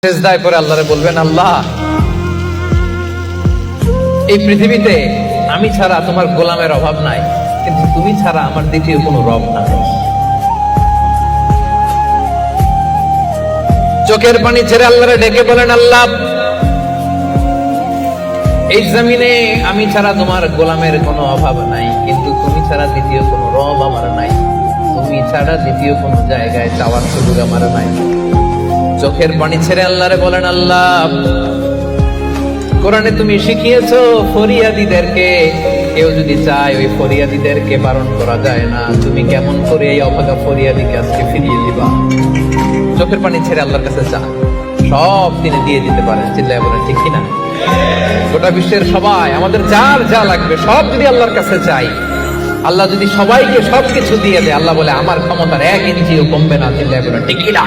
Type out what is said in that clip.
সিজদায় পড়ে আল্লাহরে বলবেন, আল্লাহ এই পৃথিবীতে আমি ছাড়া তোমার গোলামের অভাব নাই, কিন্তু তুমি ছাড়া আমার দ্বিতীয় কোনো রব নাই। চোখের পানি ছেড়ে আল্লাহরে ডেকে বলেন, আল্লাহ এই জমিনে আমি ছাড়া তোমার গোলামের কোনো অভাব নাই, কিন্তু তুমি ছাড়া দ্বিতীয় কোনো রব আমার নাই। তুমি ছাড়া দ্বিতীয় কোনো জায়গায় চাওয়ার সুযোগ আমার নাই। চোখের পানি ছেড়ে আল্লাহরে বলেন, আল্লাহ কোরআনে তুমি শিখিয়েছো ফরিয়াদীদেরকে কেউ যদি চায় ওই ফরিয়াদীদেরকে বারণ করা যায় না, তুমি কেমন করে এই অভাগা ফরিয়াদীকে আজকে ফিরিয়ে দিবা? চোখের পানি ছেড়ে আল্লাহর কাছে চান, সব তিনি দিয়ে দিতে পারেন। চিল্লায় বলেন ঠিক কিনা? গোটা বিশ্বের সবাই আমাদের যার যা লাগবে সব যদি আল্লাহর কাছে চাই, আল্লাহ যদি সবাইকে সবকিছু দিয়ে দেয়, আল্লাহ বলে আমার ক্ষমতার 1 ইঞ্চিও কমবে না। চিল্লায় বলেন ঠিক কিনা?